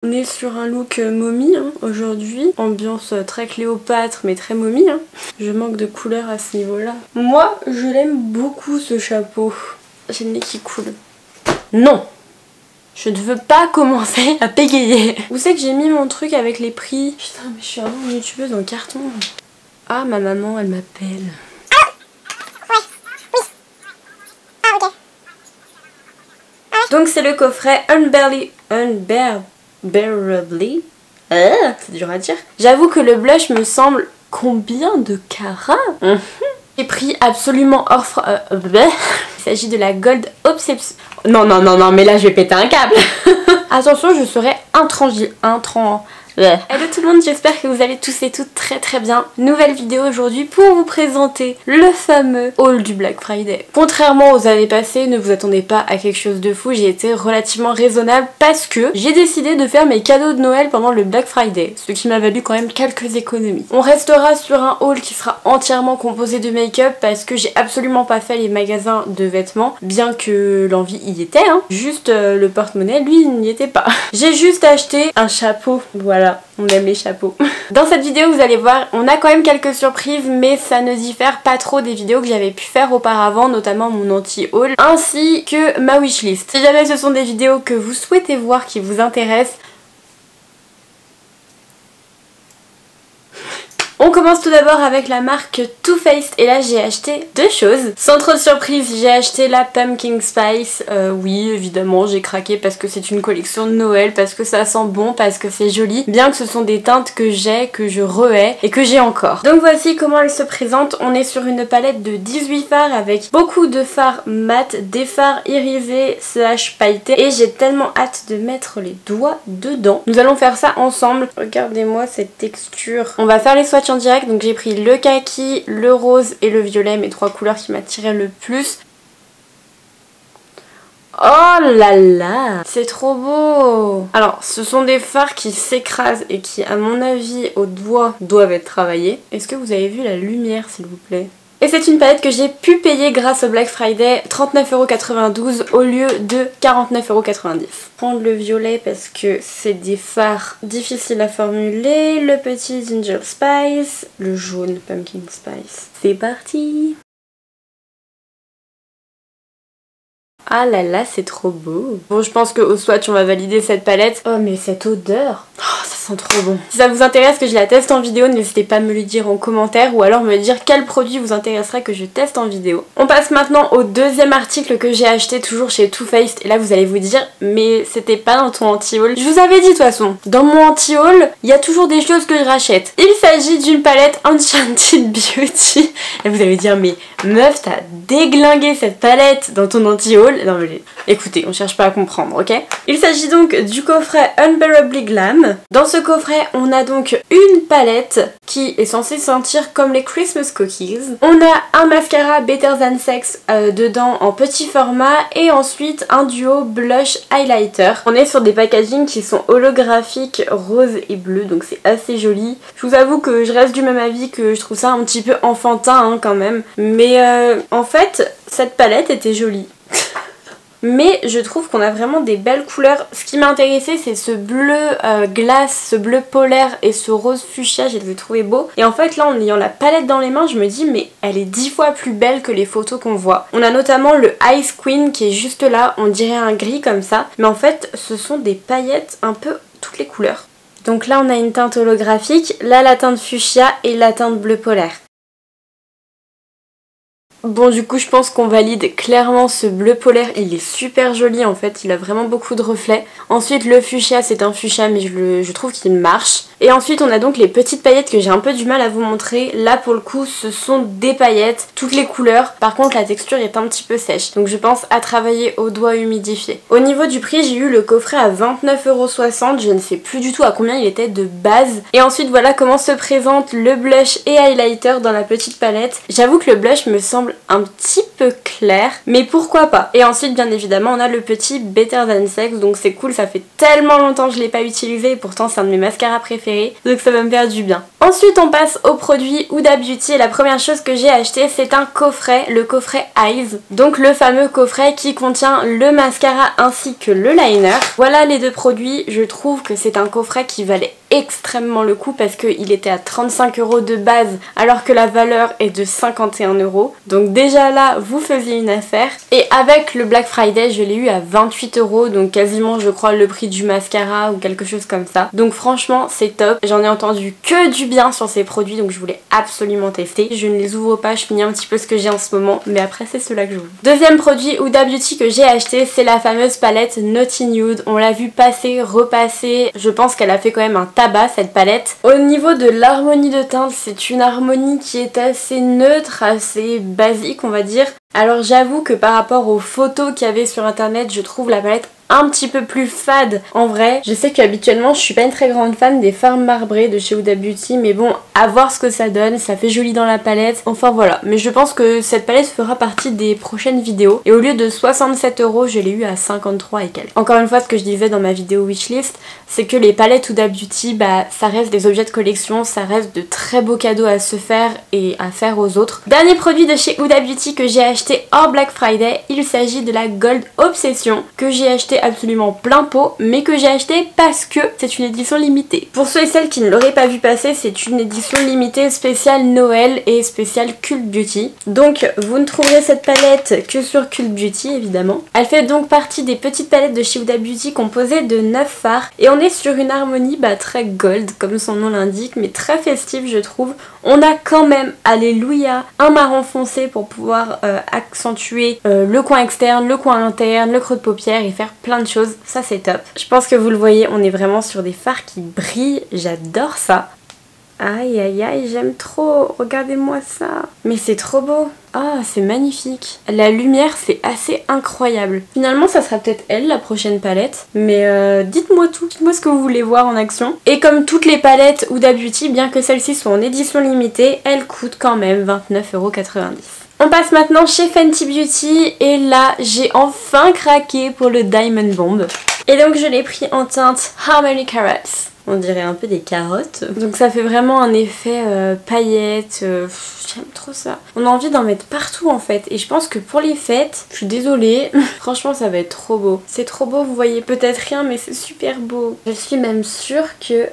On est sur un look momie hein, aujourd'hui, ambiance très Cléopâtre mais très momie. Hein. Je manque de couleur à ce niveau-là. Moi, je l'aime beaucoup ce chapeau. J'ai le nez qui coule. Non! Je ne veux pas commencer à bégayer. Où c'est que j'ai mis mon truc avec les prix? Putain, mais je suis vraiment une youtubeuse en carton. Ah, ma maman, elle m'appelle. Donc c'est le coffret Unbearably. C'est dur à dire. J'avoue que le blush me semble combien de carats. J'ai pris absolument hors il s'agit de la Gold Obsession. Non, mais là je vais péter un câble. Attention, je serai Hello tout le monde, j'espère que vous allez tous et toutes très bien. Nouvelle vidéo aujourd'hui pour vous présenter le fameux haul du Black Friday. Contrairement aux années passées, ne vous attendez pas à quelque chose de fou, j'ai été relativement raisonnable parce que j'ai décidé de faire mes cadeaux de Noël pendant le Black Friday, ce qui m'a valu quand même quelques économies. On restera sur un haul qui sera entièrement composé de make-up parce que j'ai absolument pas fait les magasins de vêtements, bien que l'envie y était, hein. Juste le porte-monnaie, lui, il n'y était pas. J'ai juste acheté un chapeau, voilà. On aime les chapeaux. Dans cette vidéo, vous allez voir, on a quand même quelques surprises, mais ça ne diffère pas trop des vidéos que j'avais pu faire auparavant, notamment mon anti-haul, ainsi que ma wishlist. Si jamais ce sont des vidéos que vous souhaitez voir, qui vous intéressent, on commence tout d'abord avec la marque Too Faced et là j'ai acheté deux choses. Sans trop de surprise, j'ai acheté la Pumpkin Spice. Oui, évidemment, j'ai craqué parce que c'est une collection de Noël, parce que ça sent bon, parce que c'est joli. Bien que ce sont des teintes que j'ai, que je rehais et que j'ai encore. Donc voici comment elle se présente. On est sur une palette de 18 fards avec beaucoup de fards mat, des fards irisés / pailletés. Et j'ai tellement hâte de mettre les doigts dedans. Nous allons faire ça ensemble. Regardez-moi cette texture. On va faire les swatchs en direct, donc j'ai pris le kaki, le rose et le violet, mes trois couleurs qui m'attiraient le plus. Oh là là, c'est trop beau. Alors ce sont des fards qui s'écrasent et qui à mon avis au doigt doivent être travaillés. Est-ce que vous avez vu la lumière s'il vous plaît? Et c'est une palette que j'ai pu payer grâce au Black Friday, 39,92 € au lieu de 49,90 €. Prendre le violet parce que c'est des fards difficiles à formuler, le petit Ginger Spice, le jaune Pumpkin Spice. C'est parti! Ah là là, c'est trop beau. Bon, je pense qu'au swatch, on va valider cette palette. Oh, mais cette odeur. Oh, ça sent trop bon. Si ça vous intéresse que je la teste en vidéo, n'hésitez pas à me le dire en commentaire ou alors me dire quel produit vous intéresserait que je teste en vidéo. On passe maintenant au deuxième article que j'ai acheté toujours chez Too Faced. Et là, vous allez vous dire, mais c'était pas dans ton anti-haul. Je vous avais dit de toute façon, dans mon anti-haul, il y a toujours des choses que je rachète. Il s'agit d'une palette Enchanted Beauty. Et vous allez dire, mais meuf, t'as déglingué cette palette dans ton anti-haul. Non mais écoutez, on cherche pas à comprendre, ok? Il s'agit donc du coffret Unbearably Glam. Dans ce coffret, on a donc une palette qui est censée sentir comme les Christmas cookies. On a un mascara Better Than Sex dedans en petit format et ensuite un duo blush highlighter. On est sur des packagings qui sont holographiques rose et bleu, donc c'est assez joli. Je vous avoue que je reste du même avis, que je trouve ça un petit peu enfantin hein, quand même. Mais en fait, cette palette était jolie. Mais je trouve qu'on a vraiment des belles couleurs. Ce qui m'a intéressé, c'est ce bleu glace, ce bleu polaire et ce rose fuchsia, je les ai trouvés beaux. Et en fait là, en ayant la palette dans les mains, je me dis mais elle est 10 fois plus belle que les photos qu'on voit. On a notamment le Ice Queen qui est juste là, on dirait un gris comme ça. Mais en fait, ce sont des paillettes un peu toutes les couleurs. Donc là, on a une teinte holographique, là la teinte fuchsia et la teinte bleu polaire. Bon du coup je pense qu'on valide clairement ce bleu polaire, il est super joli en fait, il a vraiment beaucoup de reflets. Ensuite le fuchsia c'est un fuchsia mais je trouve qu'il marche. Et ensuite on a donc les petites paillettes que j'ai un peu du mal à vous montrer. Là pour le coup ce sont des paillettes, toutes les couleurs. Par contre la texture est un petit peu sèche, donc je pense à travailler au doigt humidifié. Au niveau du prix j'ai eu le coffret à 29,60 €, je ne sais plus du tout à combien il était de base. Et ensuite voilà comment se présente le blush et highlighter dans la petite palette. J'avoue que le blush me semble semble un petit peu clair, mais pourquoi pas. Et ensuite bien évidemment on a le petit Better Than Sex, donc c'est cool, ça fait tellement longtemps que je l'ai pas utilisé et pourtant c'est un de mes mascaras préférés, donc ça va me faire du bien. Ensuite on passe au produit Huda Beauty et la première chose que j'ai acheté c'est un coffret, le coffret Eyes, donc le fameux coffret qui contient le mascara ainsi que le liner. Voilà les deux produits, je trouve que c'est un coffret qui valait extrêmement le coup parce qu'il était à 35 € de base alors que la valeur est de 51 €. Donc déjà là vous faisiez une affaire. Et avec le Black Friday je l'ai eu à 28 €, donc quasiment je crois le prix du mascara ou quelque chose comme ça. Donc franchement c'est top, j'en ai entendu que du bien sur ces produits donc je voulais absolument tester. Je ne les ouvre pas, je finis un petit peu ce que j'ai en ce moment mais après c'est ceux-là que j'ouvre. Deuxième produit Huda Beauty que j'ai acheté c'est la fameuse palette Naughty Nude. On l'a vu passer, repasser, je pense qu'elle a fait quand même un tabac cette palette. Au niveau de l'harmonie de teinte, c'est une harmonie qui est assez neutre, assez basique on va dire. Alors j'avoue que par rapport aux photos qu'il y avait sur internet, je trouve la palette un petit peu plus fade en vrai. Je sais qu'habituellement je suis pas une très grande fan des fards marbrés de chez Huda Beauty, mais bon, à voir ce que ça donne, ça fait joli dans la palette, enfin voilà. Mais je pense que cette palette fera partie des prochaines vidéos et au lieu de 67 €, je l'ai eu à 53 et quelques. Encore une fois, ce que je disais dans ma vidéo wishlist, c'est que les palettes Huda Beauty, bah ça reste des objets de collection, ça reste de très beaux cadeaux à se faire et à faire aux autres. Dernier produit de chez Huda Beauty que j'ai acheté hors Black Friday, il s'agit de la Gold Obsession que j'ai acheté absolument plein pot mais que j'ai acheté parce que c'est une édition limitée. Pour ceux et celles qui ne l'auraient pas vu passer, c'est une édition limitée spéciale Noël et spéciale Cult Beauty. Donc vous ne trouverez cette palette que sur Cult Beauty évidemment. Elle fait donc partie des petites palettes de chez Huda Beauty composées de 9 fards et on est sur une harmonie très gold comme son nom l'indique mais très festive je trouve. On a quand même, alléluia, un marron foncé pour pouvoir accentuer le coin externe, le coin interne, le creux de paupière et faire plein de choses, ça c'est top. Je pense que vous le voyez, on est vraiment sur des fards qui brillent, j'adore ça. Aïe aïe aïe, j'aime trop, regardez-moi ça. Mais c'est trop beau. Ah, c'est magnifique. La lumière, c'est assez incroyable. Finalement, ça sera peut-être elle, la prochaine palette. Mais dites-moi tout, dites-moi ce que vous voulez voir en action. Et comme toutes les palettes Huda Beauty, bien que celle-ci soit en édition limitée, elle coûte quand même 29,90 €. On passe maintenant chez Fenty Beauty et là, j'ai enfin craqué pour le Diamond Bomb. Et donc, je l'ai pris en teinte How Many Carats. On dirait un peu des carottes. Donc ça fait vraiment un effet paillettes. J'aime trop ça. On a envie d'en mettre partout en fait. Et je pense que pour les fêtes, je suis désolée, franchement ça va être trop beau. C'est trop beau, vous voyez peut-être rien mais c'est super beau. Je suis même sûre que...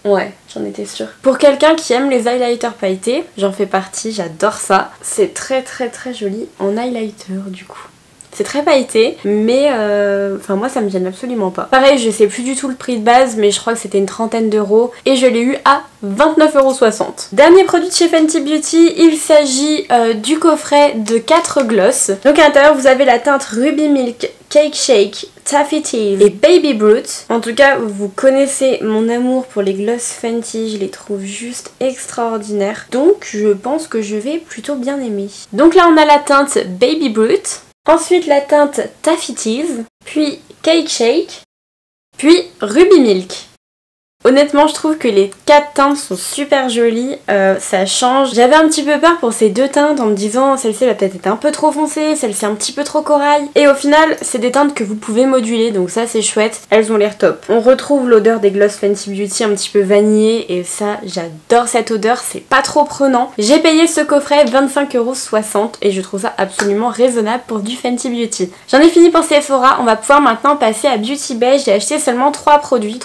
Ouais, j'en étais sûre. Pour quelqu'un qui aime les highlighters pailletés, j'en fais partie, j'adore ça. C'est très très très joli en highlighter du coup. C'est très pailleté, mais enfin moi ça me gêne absolument pas. Pareil, je sais plus du tout le prix de base, mais je crois que c'était une trentaine d'euros et je l'ai eu à 29,60 €. Dernier produit de chez Fenty Beauty, il s'agit du coffret de 4 gloss. Donc à l'intérieur vous avez la teinte Ruby Milk, Cake Shake, Taffy Tease et Baby Brute. En tout cas, vous connaissez mon amour pour les gloss Fenty, je les trouve juste extraordinaires. Donc je pense que je vais plutôt bien aimer. Donc là on a la teinte Baby Brute. Ensuite la teinte Taffy Tease, puis Cake Shake, puis Ruby Milk. Honnêtement je trouve que les 4 teintes sont super jolies, ça change. J'avais un petit peu peur pour ces 2 teintes en me disant celle-ci va peut-être être un peu trop foncée, celle-ci un petit peu trop corail. Et au final c'est des teintes que vous pouvez moduler donc ça c'est chouette, elles ont l'air top. On retrouve l'odeur des gloss Fenty Beauty un petit peu vanillé et ça j'adore cette odeur, c'est pas trop prenant. J'ai payé ce coffret 25,60 € et je trouve ça absolument raisonnable pour du Fenty Beauty. J'en ai fini pour Sephora, on va pouvoir maintenant passer à Beauty Bay. J'ai acheté seulement 3 produits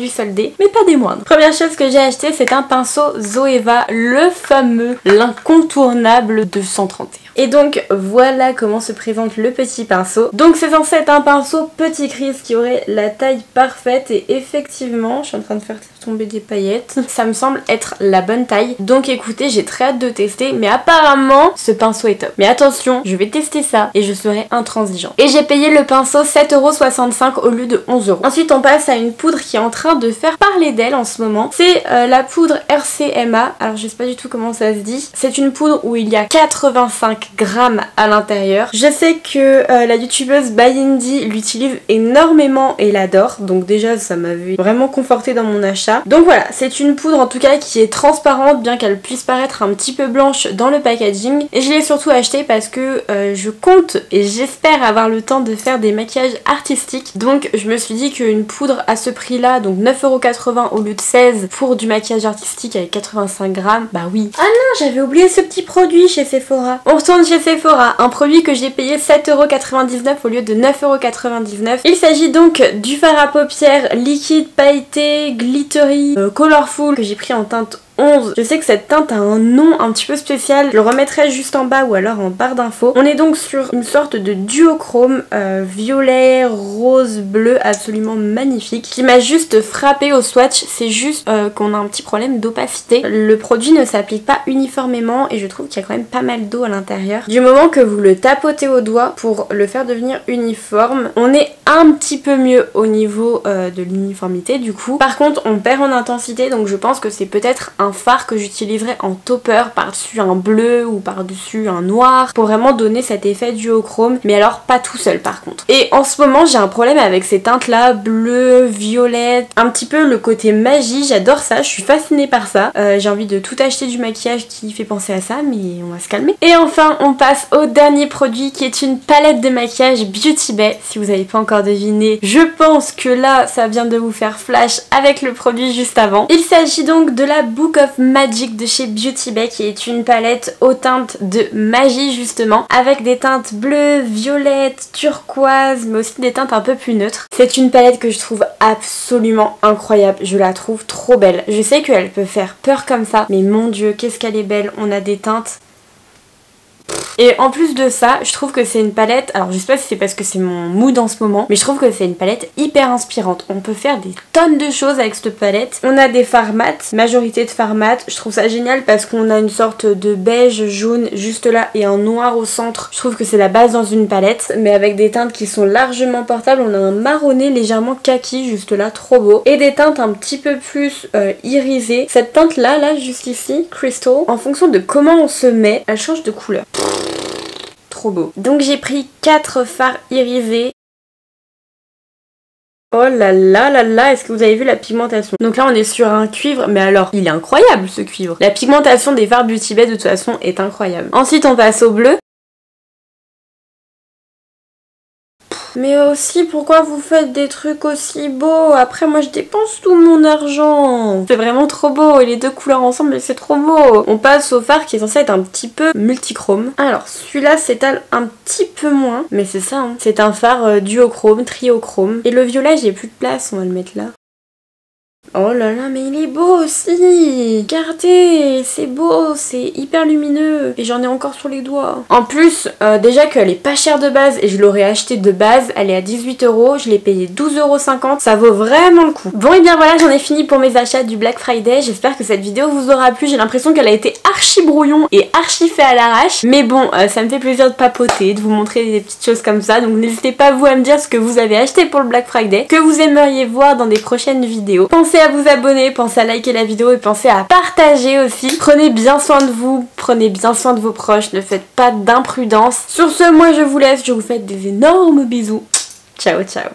soldés, mais pas des moindres. Première chose que j'ai acheté c'est un pinceau Zoeva, le fameux, l'incontournable de 131. Et donc voilà comment se présente le petit pinceau. Donc c'est censé être un pinceau petit Chris qui aurait la taille parfaite et effectivement, je suis en train de faire tomber des paillettes, ça me semble être la bonne taille. Donc écoutez, j'ai très hâte de tester mais apparemment ce pinceau est top. Mais attention, je vais tester ça et je serai intransigeant. Et j'ai payé le pinceau 7,65 € au lieu de 11 €. Ensuite on passe à une poudre qui est en train de faire parler d'elle en ce moment. C'est la poudre RCMA, alors je sais pas du tout comment ça se dit. C'est une poudre où il y a 85 85 grammes à l'intérieur. Je sais que la youtubeuse Bayindi l'utilise énormément et l'adore, donc déjà ça m'avait vraiment conforté dans mon achat. Donc voilà, c'est une poudre en tout cas qui est transparente, bien qu'elle puisse paraître un petit peu blanche dans le packaging. Et je l'ai surtout acheté parce que je compte et j'espère avoir le temps de faire des maquillages artistiques. Donc je me suis dit qu'une poudre à ce prix là, donc 9,80€ au lieu de 16 pour du maquillage artistique avec 85 grammes, bah oui. Ah non, j'avais oublié ce petit produit chez Sephora. On retourne chez Sephora, un produit que j'ai payé 7,99€ au lieu de 9,99€. Il s'agit donc du fard à paupières liquide pailleté glittery colorful que j'ai pris en teinte 11. Je sais que cette teinte a un nom un petit peu spécial, je le remettrai juste en bas ou alors en barre d'infos. On est donc sur une sorte de duochrome violet, rose, bleu absolument magnifique qui m'a juste frappé au swatch. C'est juste qu'on a un petit problème d'opacité. Le produit ne s'applique pas uniformément et je trouve qu'il y a quand même pas mal d'eau à l'intérieur. Du moment que vous le tapotez au doigt pour le faire devenir uniforme, on est un petit peu mieux au niveau de l'uniformité du coup. Par contre on perd en intensité, donc je pense que c'est peut-être un fard que j'utiliserai en topper par-dessus un bleu ou par-dessus un noir pour vraiment donner cet effet duochrome, mais alors pas tout seul par contre. Et en ce moment j'ai un problème avec ces teintes là, bleu, violet, un petit peu le côté magie, j'adore ça, je suis fascinée par ça. J'ai envie de tout acheter du maquillage qui fait penser à ça, mais on va se calmer. Et enfin on passe au dernier produit qui est une palette de maquillage Beauty Bay. Si vous n'avez pas encore deviné, je pense que là ça vient de vous faire flash avec le produit juste avant. Il s'agit donc de la Book of Magic de chez Beauty Bay qui est une palette aux teintes de magie justement, avec des teintes bleues, violettes, turquoise, mais aussi des teintes un peu plus neutres. C'est une palette que je trouve absolument incroyable, je la trouve trop belle. Je sais qu'elle peut faire peur comme ça, mais mon dieu qu'est-ce qu'elle est belle. On a des teintes. Et en plus de ça, je trouve que c'est une palette, alors je sais pas si c'est parce que c'est mon mood en ce moment, mais je trouve que c'est une palette hyper inspirante. On peut faire des tonnes de choses avec cette palette. On a des fards mat, majorité de fards mat. Je trouve ça génial parce qu'on a une sorte de beige jaune juste là et un noir au centre. Je trouve que c'est la base dans une palette, mais avec des teintes qui sont largement portables. On a un marronné légèrement kaki juste là, trop beau. Et des teintes un petit peu plus irisées. Cette teinte là, juste ici, Crystal, en fonction de comment on se met, elle change de couleur. Trop beau. Donc j'ai pris 4 fards irisés. Oh là là là là, est-ce que vous avez vu la pigmentation? Donc là on est sur un cuivre, mais alors il est incroyable ce cuivre. La pigmentation des fards Beauty Bay de toute façon est incroyable. Ensuite on passe au bleu. Mais aussi, pourquoi vous faites des trucs aussi beaux? Après, moi, je dépense tout mon argent. C'est vraiment trop beau. Et les deux couleurs ensemble, c'est trop beau. On passe au fard qui est censé être un petit peu multichrome. Alors, celui-là s'étale un petit peu moins. Mais c'est ça, hein. C'est un fard duochrome, triochrome. Et le violet, j'ai plus de place. On va le mettre là. Oh là là, mais il est beau aussi. Regardez, c'est beau, c'est hyper lumineux. Et j'en ai encore sur les doigts. En plus, déjà qu'elle est pas chère de base et je l'aurais acheté de base, elle est à 18€. Je l'ai payé 12,50€. Ça vaut vraiment le coup. Bon et bien voilà, j'en ai fini pour mes achats du Black Friday. J'espère que cette vidéo vous aura plu. J'ai l'impression qu'elle a été archi brouillon et archi fait à l'arrache. Mais bon, ça me fait plaisir de papoter, de vous montrer des petites choses comme ça. Donc n'hésitez pas vous à me dire ce que vous avez acheté pour le Black Friday, que vous aimeriez voir dans des prochaines vidéos. Pensez à vous abonner, pensez à liker la vidéo et pensez à partager aussi. Prenez bien soin de vous, prenez bien soin de vos proches, ne faites pas d'imprudence. Sur ce, moi je vous laisse, je vous fais des énormes bisous. Ciao ciao.